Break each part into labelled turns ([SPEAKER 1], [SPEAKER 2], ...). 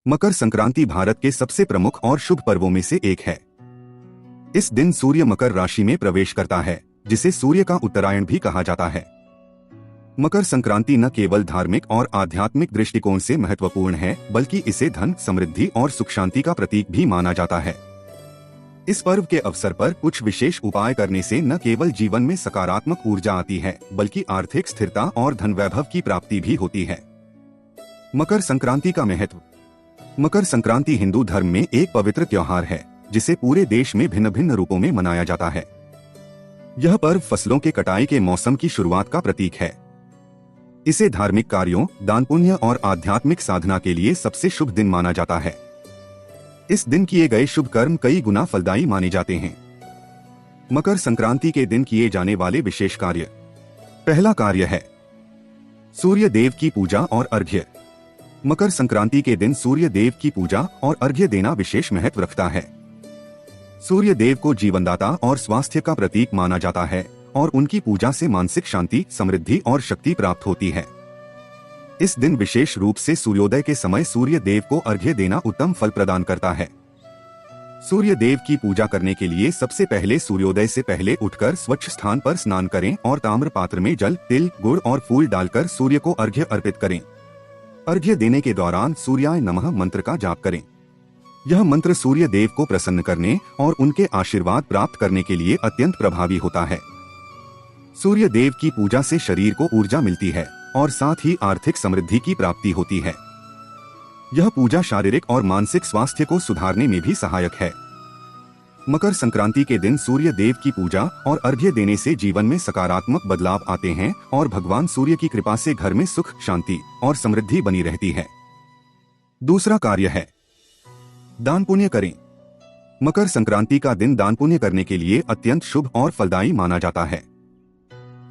[SPEAKER 1] मकर संक्रांति भारत के सबसे प्रमुख और शुभ पर्वों में से एक है। इस दिन सूर्य मकर राशि में प्रवेश करता है, जिसे सूर्य का उत्तरायण भी कहा जाता है। मकर संक्रांति न केवल धार्मिक और आध्यात्मिक दृष्टिकोण से महत्वपूर्ण है, बल्कि इसे धन, समृद्धि और सुख शांति का प्रतीक भी माना जाता है। इस पर्व के अवसर पर कुछ विशेष उपाय करने से न केवल जीवन में सकारात्मक ऊर्जा आती है, बल्कि आर्थिक स्थिरता और धन वैभव की प्राप्ति भी होती है। मकर संक्रांति का महत्व। मकर संक्रांति हिंदू धर्म में एक पवित्र त्योहार है, जिसे पूरे देश में भिन्न भिन्न रूपों में मनाया जाता है। यह पर्व फसलों के कटाई के मौसम की शुरुआत का प्रतीक है। इसे धार्मिक कार्यों, दान पुण्य और आध्यात्मिक साधना के लिए सबसे शुभ दिन माना जाता है। इस दिन किए गए शुभ कर्म कई गुना फलदायी माने जाते हैं। मकर संक्रांति के दिन किए जाने वाले विशेष कार्य। पहला कार्य है सूर्य देव की पूजा और अर्घ्य। मकर संक्रांति के दिन सूर्य देव की पूजा और अर्घ्य देना विशेष महत्व रखता है। सूर्य देव को जीवनदाता और स्वास्थ्य का प्रतीक माना जाता है और उनकी पूजा से मानसिक शांति, समृद्धि और शक्ति प्राप्त होती है। इस दिन विशेष रूप से सूर्योदय के समय सूर्य देव को अर्घ्य देना उत्तम फल प्रदान करता है। सूर्य देव की पूजा करने के लिए सबसे पहले सूर्योदय से पहले उठकर स्वच्छ स्थान पर स्नान करें और ताम्र पात्र में जल, तिल, गुड़ और फूल डालकर सूर्य को अर्घ्य अर्पित करें। अर्घ्य देने के दौरान सूर्याय नमः मंत्र का जाप करें। यह मंत्र सूर्य देव को प्रसन्न करने और उनके आशीर्वाद प्राप्त करने के लिए अत्यंत प्रभावी होता है। सूर्य देव की पूजा से शरीर को ऊर्जा मिलती है और साथ ही आर्थिक समृद्धि की प्राप्ति होती है। यह पूजा शारीरिक और मानसिक स्वास्थ्य को सुधारने में भी सहायक है। मकर संक्रांति के दिन सूर्य देव की पूजा और अर्घ्य देने से जीवन में सकारात्मक बदलाव आते हैं और भगवान सूर्य की कृपा से घर में सुख, शांति और समृद्धि बनी रहती है। दूसरा कार्य है दान पुण्य करें। मकर संक्रांति का दिन दान पुण्य करने के लिए अत्यंत शुभ और फलदायी माना जाता है।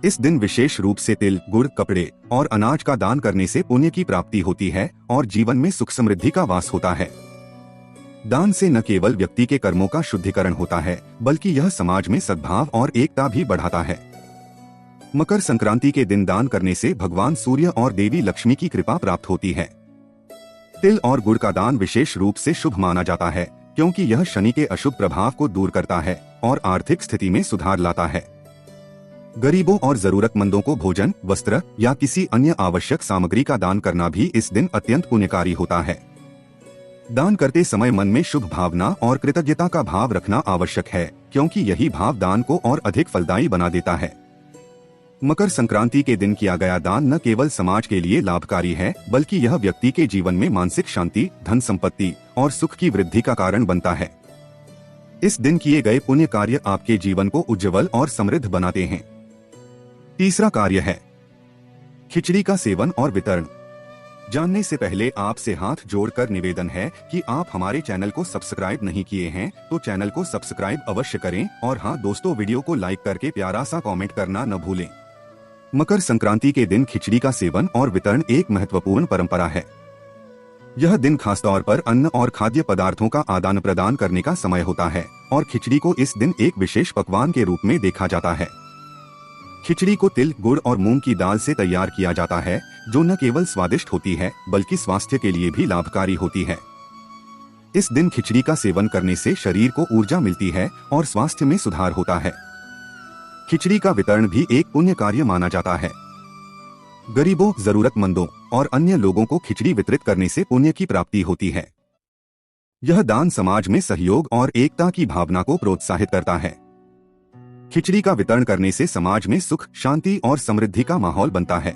[SPEAKER 1] इस दिन विशेष रूप से तिल, गुड़, कपड़े और अनाज का दान करने से पुण्य की प्राप्ति होती है और जीवन में सुख समृद्धि का वास होता है। दान से न केवल व्यक्ति के कर्मों का शुद्धिकरण होता है, बल्कि यह समाज में सद्भाव और एकता भी बढ़ाता है। मकर संक्रांति के दिन दान करने से भगवान सूर्य और देवी लक्ष्मी की कृपा प्राप्त होती है। तिल और गुड़ का दान विशेष रूप से शुभ माना जाता है, क्योंकि यह शनि के अशुभ प्रभाव को दूर करता है और आर्थिक स्थिति में सुधार लाता है। गरीबों और जरूरतमंदों को भोजन, वस्त्र या किसी अन्य आवश्यक सामग्री का दान करना भी इस दिन अत्यंत पुण्यकारी होता है। दान करते समय मन में शुभ भावना और कृतज्ञता का भाव रखना आवश्यक है, क्योंकि यही भाव दान को और अधिक फलदायी बना देता है। मकर संक्रांति के दिन किया गया दान न केवल समाज के लिए लाभकारी है, बल्कि यह व्यक्ति के जीवन में मानसिक शांति, धन संपत्ति और सुख की वृद्धि का कारण बनता है। इस दिन किए गए पुण्य कार्य आपके जीवन को उज्जवल और समृद्ध बनाते हैं। तीसरा कार्य है खिचड़ी का सेवन और वितरण। जानने से पहले आपसे हाथ जोड़कर निवेदन है कि आप हमारे चैनल को सब्सक्राइब नहीं किए हैं तो चैनल को सब्सक्राइब अवश्य करें और हाँ दोस्तों, वीडियो को लाइक करके प्यारा सा कमेंट करना न भूलें। मकर संक्रांति के दिन खिचड़ी का सेवन और वितरण एक महत्वपूर्ण परंपरा है। यह दिन खासतौर पर अन्न और खाद्य पदार्थों का आदान प्रदान करने का समय होता है और खिचड़ी को इस दिन एक विशेष पकवान के रूप में देखा जाता है। खिचड़ी को तिल, गुड़ और मूंग की दाल से तैयार किया जाता है, जो न केवल स्वादिष्ट होती है बल्कि स्वास्थ्य के लिए भी लाभकारी होती है। इस दिन खिचड़ी का सेवन करने से शरीर को ऊर्जा मिलती है और स्वास्थ्य में सुधार होता है। खिचड़ी का वितरण भी एक पुण्य कार्य माना जाता है। गरीबों, जरूरतमंदों और अन्य लोगों को खिचड़ी वितरित करने से पुण्य की प्राप्ति होती है। यह दान समाज में सहयोग और एकता की भावना को प्रोत्साहित करता है। खिचड़ी का वितरण करने से समाज में सुख, शांति और समृद्धि का माहौल बनता है।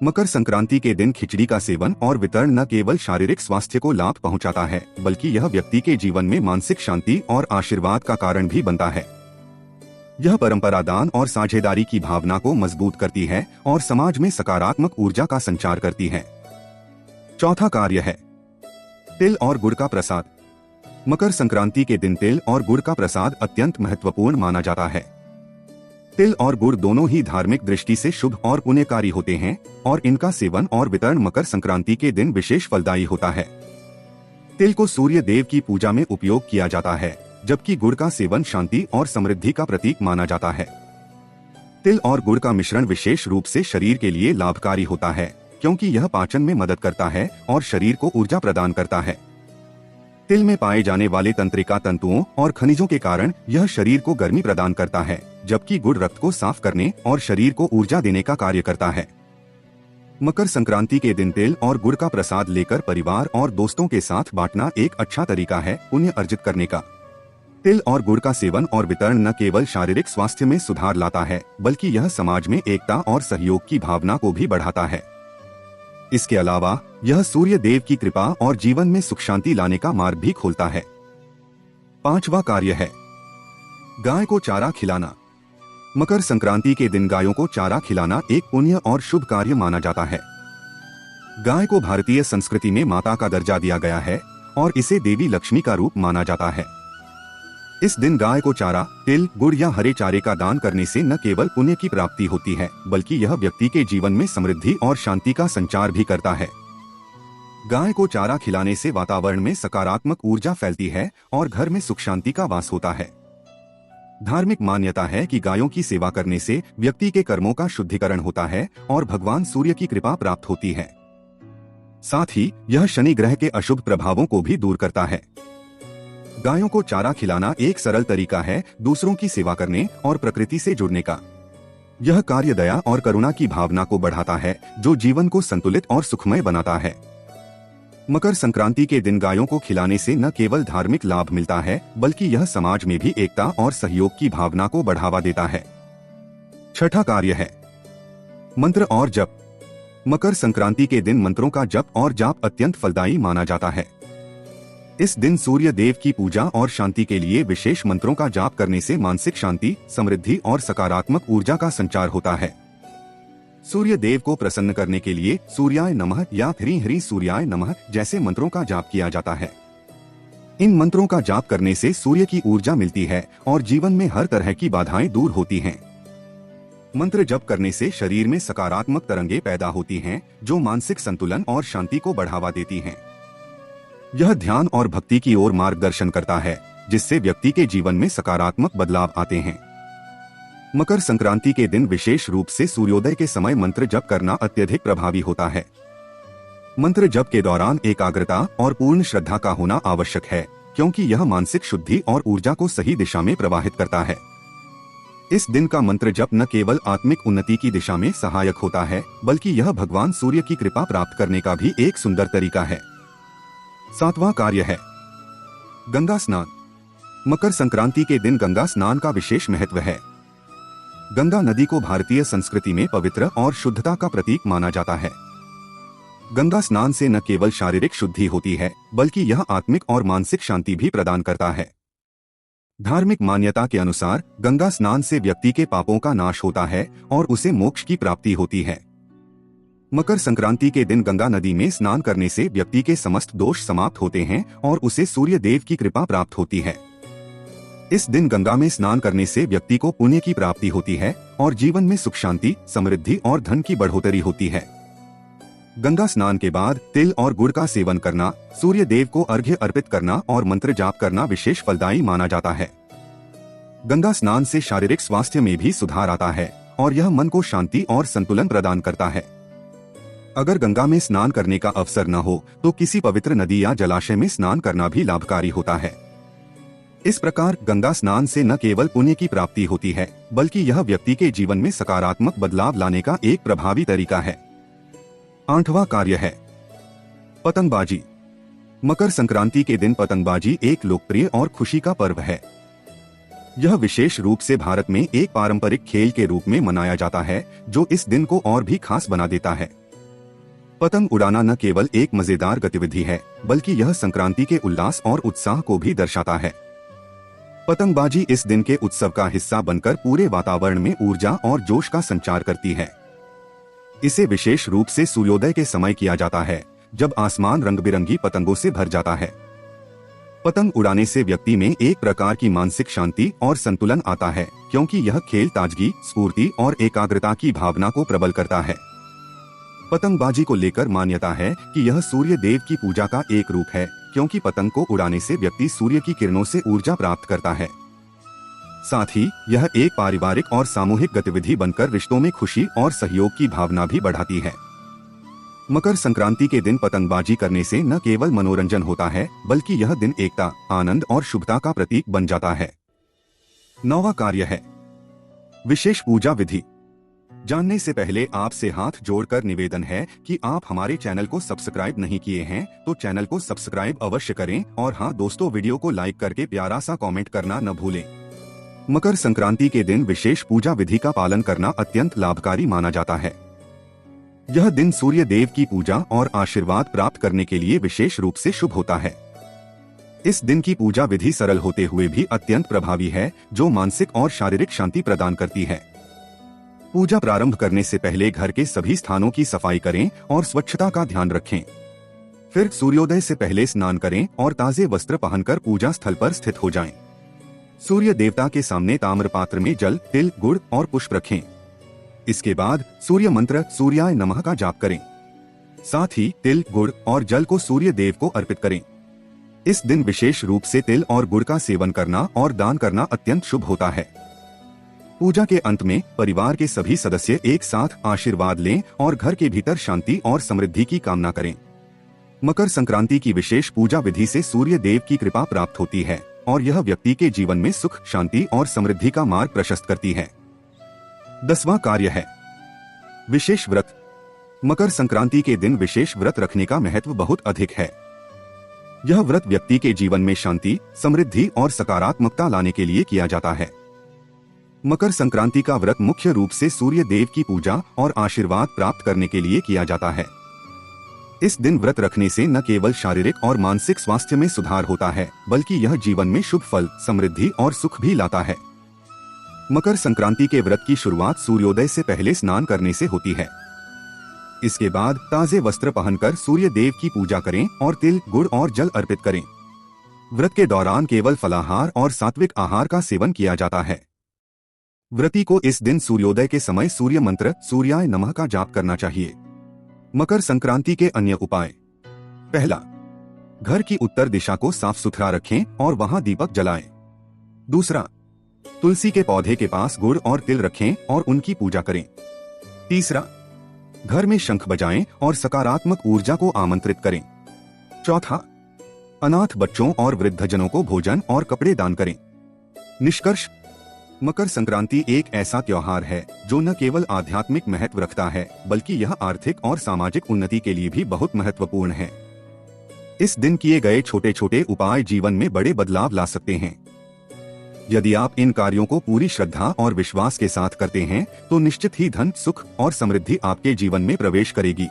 [SPEAKER 1] मकर संक्रांति के दिन खिचड़ी का सेवन और वितरण न केवल शारीरिक स्वास्थ्य को लाभ पहुंचाता है, बल्कि यह व्यक्ति के जीवन में मानसिक शांति और आशीर्वाद का कारण भी बनता है। यह परंपरा दान और साझेदारी की भावना को मजबूत करती है और समाज में सकारात्मक ऊर्जा का संचार करती है। चौथा कार्य है तिल और गुड़ का प्रसाद। मकर संक्रांति के दिन तिल और गुड़ का प्रसाद अत्यंत महत्वपूर्ण माना जाता है। तिल और गुड़ दोनों ही धार्मिक दृष्टि से शुभ और पुण्यकारी होते हैं और इनका सेवन और वितरण मकर संक्रांति के दिन विशेष फलदायी होता है। तिल को सूर्य देव की पूजा में उपयोग किया जाता है, जबकि गुड़ का सेवन शांति और समृद्धि का प्रतीक माना जाता है। तिल और गुड़ का मिश्रण विशेष रूप से शरीर के लिए लाभकारी होता है, क्योंकि यह पाचन में मदद करता है और शरीर को ऊर्जा प्रदान करता है। तिल में पाए जाने वाले तंत्रिका तंतुओं और खनिजों के कारण यह शरीर को गर्मी प्रदान करता है, जबकि गुड़ रक्त को साफ करने और शरीर को ऊर्जा देने का कार्य करता है। मकर संक्रांति के दिन तिल और गुड़ का प्रसाद लेकर परिवार और दोस्तों के साथ बांटना एक अच्छा तरीका है पुण्य अर्जित करने का। तिल और गुड़ का सेवन और वितरण न केवल शारीरिक स्वास्थ्य में सुधार लाता है, बल्कि यह समाज में एकता और सहयोग की भावना को भी बढ़ाता है। इसके अलावा यह सूर्य देव की कृपा और जीवन में सुख शांति लाने का मार्ग भी खोलता है। पांचवा कार्य है गाय को चारा खिलाना। मकर संक्रांति के दिन गायों को चारा खिलाना एक पुण्य और शुभ कार्य माना जाता है। गाय को भारतीय संस्कृति में माता का दर्जा दिया गया है और इसे देवी लक्ष्मी का रूप माना जाता है। इस दिन गाय को चारा, तिल, गुड़ या हरे चारे का दान करने से न केवल पुण्य की प्राप्ति होती है, बल्कि यह व्यक्ति के जीवन में समृद्धि और शांति का संचार भी करता है। गाय को चारा खिलाने से वातावरण में सकारात्मक ऊर्जा फैलती है और घर में सुख शांति का वास होता है। धार्मिक मान्यता है कि गायों की सेवा करने से व्यक्ति के कर्मों का शुद्धिकरण होता है और भगवान सूर्य की कृपा प्राप्त होती है। साथ ही यह शनि ग्रह के अशुभ प्रभावों को भी दूर करता है। गायों को चारा खिलाना एक सरल तरीका है दूसरों की सेवा करने और प्रकृति से जुड़ने का। यह कार्य दया और करुणा की भावना को बढ़ाता है, जो जीवन को संतुलित और सुखमय बनाता है। मकर संक्रांति के दिन गायों को खिलाने से न केवल धार्मिक लाभ मिलता है, बल्कि यह समाज में भी एकता और सहयोग की भावना को बढ़ावा देता है। छठा कार्य है मंत्र और जप। मकर संक्रांति के दिन मंत्रों का जप और जाप अत्यंत फलदायी माना जाता है। इस दिन सूर्य देव की पूजा और शांति के लिए विशेष मंत्रों का जाप करने से मानसिक शांति, समृद्धि और सकारात्मक ऊर्जा का संचार होता है। सूर्य देव को प्रसन्न करने के लिए सूर्याय नमः या ह्रीं ह्रीं सूर्याय नमः जैसे मंत्रों का जाप किया जाता है। इन मंत्रों का जाप करने से सूर्य की ऊर्जा मिलती है और जीवन में हर तरह की बाधाएं दूर होती हैं। मंत्र जप करने से शरीर में सकारात्मक तरंगें पैदा होती हैं, जो मानसिक संतुलन और शांति को बढ़ावा देती हैं। यह ध्यान और भक्ति की ओर मार्गदर्शन करता है, जिससे व्यक्ति के जीवन में सकारात्मक बदलाव आते हैं। मकर संक्रांति के दिन विशेष रूप से सूर्योदय के समय मंत्र जप करना अत्यधिक प्रभावी होता है। मंत्र जप के दौरान एकाग्रता और पूर्ण श्रद्धा का होना आवश्यक है, क्योंकि यह मानसिक शुद्धि और ऊर्जा को सही दिशा में प्रवाहित करता है। इस दिन का मंत्र जप न केवल आत्मिक उन्नति की दिशा में सहायक होता है, बल्कि यह भगवान सूर्य की कृपा प्राप्त करने का भी एक सुंदर तरीका है। सातवां कार्य है गंगा स्नान। मकर संक्रांति के दिन गंगा स्नान का विशेष महत्व है। गंगा नदी को भारतीय संस्कृति में पवित्र और शुद्धता का प्रतीक माना जाता है। गंगा स्नान से न केवल शारीरिक शुद्धि होती है, बल्कि यह आत्मिक और मानसिक शांति भी प्रदान करता है। धार्मिक मान्यता के अनुसार गंगा स्नान से व्यक्ति के पापों का नाश होता है और उसे मोक्ष की प्राप्ति होती है। मकर संक्रांति के दिन गंगा नदी में स्नान करने से व्यक्ति के समस्त दोष समाप्त होते हैं और उसे सूर्य देव की कृपा प्राप्त होती है। इस दिन गंगा में स्नान करने से व्यक्ति को पुण्य की प्राप्ति होती है और जीवन में सुख शांति, समृद्धि और धन की बढ़ोतरी होती है। गंगा स्नान के बाद तिल और गुड़ का सेवन करना, सूर्य देव को अर्घ्य अर्पित करना और मंत्र जाप करना विशेष फलदायी माना जाता है। गंगा स्नान से शारीरिक स्वास्थ्य में भी सुधार आता है और यह मन को शांति और संतुलन प्रदान करता है। अगर गंगा में स्नान करने का अवसर न हो तो किसी पवित्र नदी या जलाशय में स्नान करना भी लाभकारी होता है। इस प्रकार गंगा स्नान से न केवल पुण्य की प्राप्ति होती है, बल्कि यह व्यक्ति के जीवन में सकारात्मक बदलाव लाने का एक प्रभावी तरीका है। आठवां कार्य है पतंगबाजी। मकर संक्रांति के दिन पतंगबाजी एक लोकप्रिय और खुशी का पर्व है। यह विशेष रूप से भारत में एक पारंपरिक खेल के रूप में मनाया जाता है, जो इस दिन को और भी खास बना देता है। पतंग उड़ाना न केवल एक मजेदार गतिविधि है, बल्कि यह संक्रांति के उल्लास और उत्साह को भी दर्शाता है। पतंगबाजी इस दिन के उत्सव का हिस्सा बनकर पूरे वातावरण में ऊर्जा और जोश का संचार करती है। इसे विशेष रूप से सूर्योदय के समय किया जाता है, जब आसमान रंग बिरंगी पतंगों से भर जाता है। पतंग उड़ाने से व्यक्ति में एक प्रकार की मानसिक शांति और संतुलन आता है, क्योंकि यह खेल ताजगी, स्फूर्ति और एकाग्रता की भावना को प्रबल करता है। पतंगबाजी को लेकर मान्यता है कि यह सूर्य देव की पूजा का एक रूप है, क्योंकि पतंग को उड़ाने से व्यक्ति सूर्य की किरणों से ऊर्जा प्राप्त करता है। साथ ही यह एक पारिवारिक और सामूहिक गतिविधि बनकर रिश्तों में खुशी और सहयोग की भावना भी बढ़ाती है। मकर संक्रांति के दिन पतंगबाजी करने से न केवल मनोरंजन होता है बल्कि यह दिन एकता, आनंद और शुभता का प्रतीक बन जाता है। 9वां कार्य है विशेष पूजा विधि। जानने से पहले आपसे हाथ जोड़कर निवेदन है कि आप हमारे चैनल को सब्सक्राइब नहीं किए हैं तो चैनल को सब्सक्राइब अवश्य करें और हाँ दोस्तों, वीडियो को लाइक करके प्यारा सा कमेंट करना न भूलें। मकर संक्रांति के दिन विशेष पूजा विधि का पालन करना अत्यंत लाभकारी माना जाता है। यह दिन सूर्य देव की पूजा और आशीर्वाद प्राप्त करने के लिए विशेष रूप से शुभ होता है। इस दिन की पूजा विधि सरल होते हुए भी अत्यंत प्रभावी है, जो मानसिक और शारीरिक शांति प्रदान करती है। पूजा प्रारंभ करने से पहले घर के सभी स्थानों की सफाई करें और स्वच्छता का ध्यान रखें। फिर सूर्योदय से पहले स्नान करें और ताजे वस्त्र पहनकर पूजा स्थल पर स्थित हो जाएं। सूर्य देवता के सामने ताम्र पात्र में जल, तिल, गुड़ और पुष्प रखें। इसके बाद सूर्य मंत्र सूर्याय नमः का जाप करें। साथ ही तिल, गुड़ और जल को सूर्य देव को अर्पित करें। इस दिन विशेष रूप से तिल और गुड़ का सेवन करना और दान करना अत्यंत शुभ होता है। पूजा के अंत में परिवार के सभी सदस्य एक साथ आशीर्वाद लें और घर के भीतर शांति और समृद्धि की कामना करें। मकर संक्रांति की विशेष पूजा विधि से सूर्य देव की कृपा प्राप्त होती है और यह व्यक्ति के जीवन में सुख, शांति और समृद्धि का मार्ग प्रशस्त करती है। 10वां कार्य है विशेष व्रत। मकर संक्रांति के दिन विशेष व्रत रखने का महत्व बहुत अधिक है। यह व्रत व्यक्ति के जीवन में शांति, समृद्धि और सकारात्मकता लाने के लिए किया जाता है। मकर संक्रांति का व्रत मुख्य रूप से सूर्य देव की पूजा और आशीर्वाद प्राप्त करने के लिए किया जाता है। इस दिन व्रत रखने से न केवल शारीरिक और मानसिक स्वास्थ्य में सुधार होता है बल्कि यह जीवन में शुभ फल, समृद्धि और सुख भी लाता है। मकर संक्रांति के व्रत की शुरुआत सूर्योदय से पहले स्नान करने से होती है। इसके बाद ताजे वस्त्र पहनकर सूर्य देव की पूजा करें और तिल, गुड़ और जल अर्पित करें। व्रत के दौरान केवल फलाहार और सात्विक आहार का सेवन किया जाता है। व्रती को इस दिन सूर्योदय के समय सूर्य मंत्र सूर्याय नमः का जाप करना चाहिए। मकर संक्रांति के अन्य उपाय। पहला, घर की उत्तर दिशा को साफ सुथरा रखें और वहां दीपक जलाएं। दूसरा, तुलसी के पौधे के पास गुड़ और तिल रखें और उनकी पूजा करें। तीसरा, घर में शंख बजाएं और सकारात्मक ऊर्जा को आमंत्रित करें। चौथा, अनाथ बच्चों और वृद्धजनों को भोजन और कपड़े दान करें। निष्कर्ष, मकर संक्रांति एक ऐसा त्योहार है जो न केवल आध्यात्मिक महत्व रखता है बल्कि यह आर्थिक और सामाजिक उन्नति के लिए भी बहुत महत्वपूर्ण है। इस दिन किए गए छोटे छोटे उपाय जीवन में बड़े बदलाव ला सकते हैं। यदि आप इन कार्यों को पूरी श्रद्धा और विश्वास के साथ करते हैं तो निश्चित ही धन, सुख और समृद्धि आपके जीवन में प्रवेश करेगी।